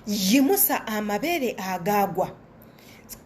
yimusa amabeere agagwa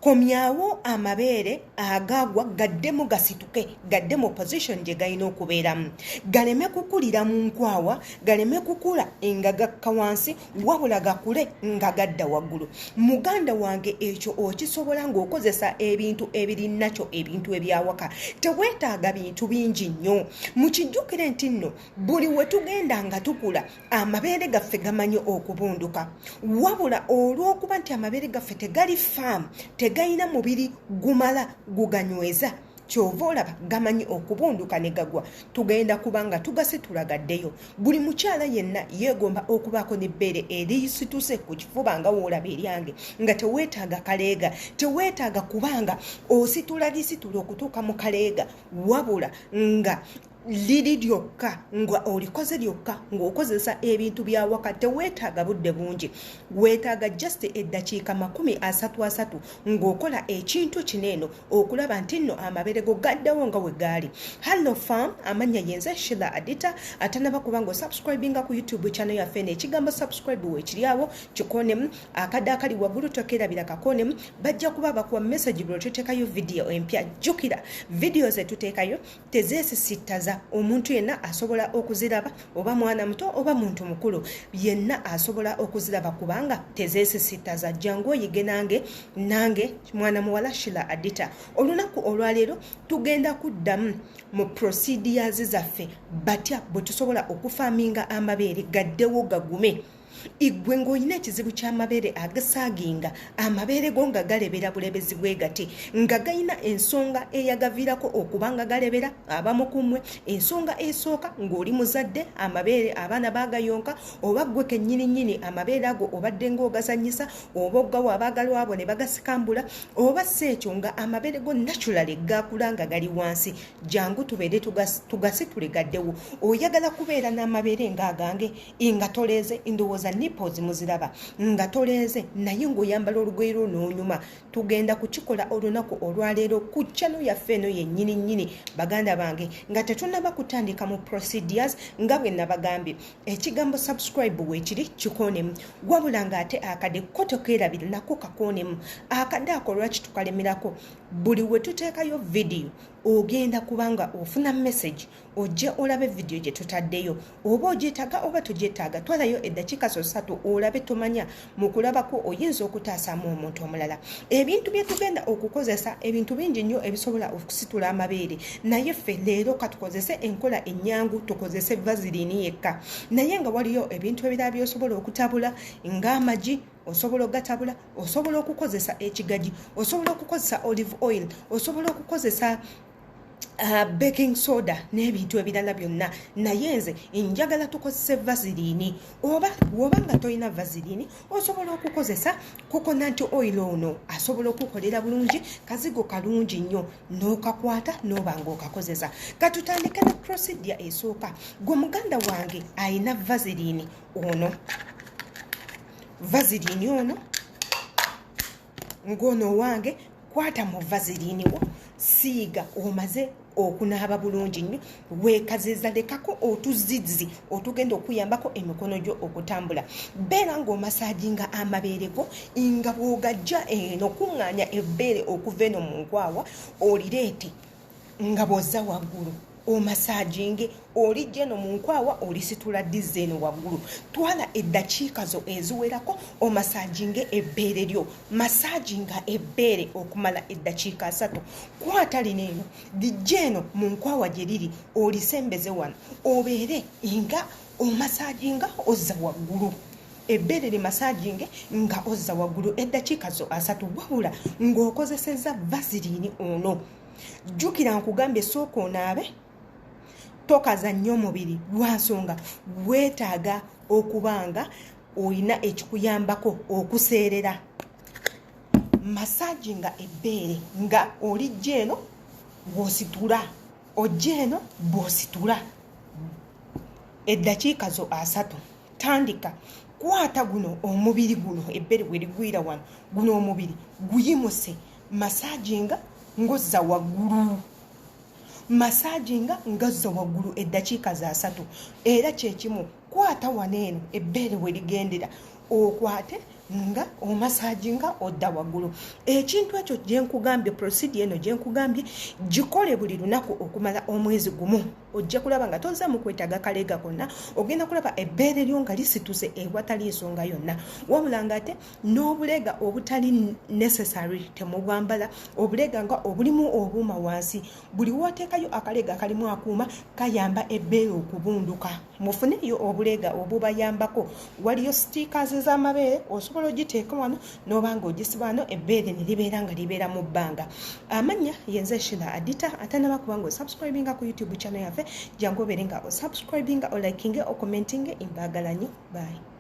komyawo amabeere agagwa gaddemu gasituke gaddemu position gye galina okubeeramu galeme kukulira mu nkwawa galeme kukula nga gakka wansi wabula gakule nga gadda waggulu muganda wange ekyo okisobola ng'okozesa ebintu ebirinakyo ebintu ebyawaka teweetaaga bintu bingi nnyo mukijjukire nti nno buli we tugenda nga tukula amabeere gaffe gamanyi okubunduka wabula olw'okuba nti amabeere gaffe tegali faamu tegayina mubiri gumala guganyweza kyova olaba gamanyi okubunduka ne gagwa tugenda kubanga tugasitula gaddeyo buli mukyala yenna yeegomba okubaako n'ebbeere erisituse ku kifuba nga woolaba eryange nga teweetaaga kaleega teweetaaga kubanga ositula lisitula okutuuka mu kaleega wabula nga liri lyokka nga olikoze lyokka ng'okozesa ebintu byawaka teweetaaga budde bungi weetaaga just eddakiika 33 ng'okola ekintu kineeno okulaba nti nno amabeere go gaddawo nga we gaali Hello Farm amanya yenze Sheila Adita atanaba kubanga osubscribinga ku YouTube channel yaffe n'ekigambo subscribe weekiryawo kikonemu akadde akali waggulu tokeerabira kakonemu bajja kuba bakuwa message bwe tuteekayo video empya jjukira video ze tuteekayo tezeesisittaza omuntu yenna asobola okuziraba oba mwana muto oba muntu mukulu yenna asobola okuziraba kubanga tezeesisittaza jangu oyige nange mwana muwala Sheila Adita olunaku olwaleero tugenda kuddamu mu procedures zaffe batya bwe tusobola okufaaminga amabeere gaddewo gagume igwe ng'olina ekizibu ky'amabeere agasaaginga amabeere go nga galebera bulebezi bwe gati nga gayina ensonga eyagaviirako okubanga galebera abamu kumwe ensonga esooka ng'oli muzadde amabeere abaana baagayonka oba ggwe kennyininyini amabeere ago obadde ng'ogazanyisa oba oggawa abaagalwa abo ne bagasikambula oba si ekyo nga amabeere go naturally gaakula nga gali wansi jangu tubeere tugasitule gaddewo oyagala kubeera n'amabeere ng'agange nga toleeze ndowooza nipples muziraba nga toleeze naye ng'oyambala olugoye lwo n'onyuma tugenda kukikola olunaku olwaleero ku channel yaffe eno yennyini baganda bange nga tetunnaba kutandika mu procedures nga bwe nabagambye ekigambo subscribe weekiri kikonemu wabula ng'ate akadde ko tokeerabira nako kakonemu akadde ako lwaki tukalemerako buli we tuteekayo video ogenda kubanga ofuna message ojje olabe video gye tutaddeyo oba ogyetaaga oba togyetaaga twalayo eddakiika 3 olabe tomanya mu kulabako oyinza okutaasaamu omuntu omulala ebintu bye tugenda okukozesa ebintu bingi nnyo ebisobola okusitula amabeere naye ffe leero katukozese enkola ennyangu tukozese vazirini yekka naye nga waliyo ebintu ebirala byosobola okutabula ng'amagi osobola okugatabula osobola okukozesa ekigaji osobola okukozesa olive oil osobola okukozesa baking soda n'ebintu ebirala byonna naye nze njagala tukozese vazirini oba woba nga tolina vazirini osobola okukozesa coconut oil ono asobola okukolera bulungi kazigo kalungi nnyo n'okakwata n'oba ng'okakozesa katutandike ne procedure esooka gwe muganda wange ayina vazirini ono ng'ono wange kwata mu vazirini wo siiga omaze okunaaba bulungi nnyo weekaziza lekako otuzizi otugenda okuyambako emikono gyo okutambula beera ng'omasaaginga amabeere go nga bw'ogajja eno kuŋŋaanya ebbeere okuva eno mu nkwawa olireete nga bw'ozza waggulu omasaaginge olijja eno mu nkwawa olisitula dizza eno waggulu twala eddakiika zo eziwerako omasaaginge ebbeere lyo masaaginga ebbeere okumala eddakiika 3 kwata lino eno lijja eno mu nkwawa gye liri olisembeze wano obeere nga omasaaginga ozza waggulu ebbeere limasaaginge nga ozza waggulu eddakiika zo 3 wabula ng'okozesezza vazirini ono jjukira nkugambye sooka onaabe tokaza nnyo omubiri lwansonga weetaaga okubanga olina ekikuyambako okuseerera masaaginga ebbeere nga olijja eno bw'ositula ojja eno bw'ositula eddakiika zo 3 tandika kwata guno omubiri guno ebbeere bwe ligwira wano guno omubiri guyimuse masaaginga ngozza waggulu masaaginga ngazza waggulu eddakiika za 3 era kyekimu kwata waneeno ebbeere we ligendera okwate nga omasajinga odda waggulu. Ekintu ekyo gyenkugambye, procedure eno gyenkugambye gikole buli lunaku okumala omwezi gumu. Ojja kulaba nga toza mu kwetaaga kaleega konna, ogenda kulaba ebbeere lyo nga lisituse ewatali nsonga yonna. Wabula nga ate n'obuleega obutali necessary temubwambala, obuleega nga obulimu obuuma wansi. Buli wooteekayo akaleega kalimu akuuma kayamba ebbeere okubunduka. Mufuneyo obuleega obubayambako. Waliyo stickers z'amabeere osobola ogiteeka wano n'obanga ogisiba wano ebbeere ne libeera nga libeera mu bbanga. Amannya yenze Sheila Adita, ate naba kubanga osubscribinga ku YouTube channel yaffe, jangu obeere nga osubscribinga, olikinge, okommentinge. Imbagala nnyo. Bye.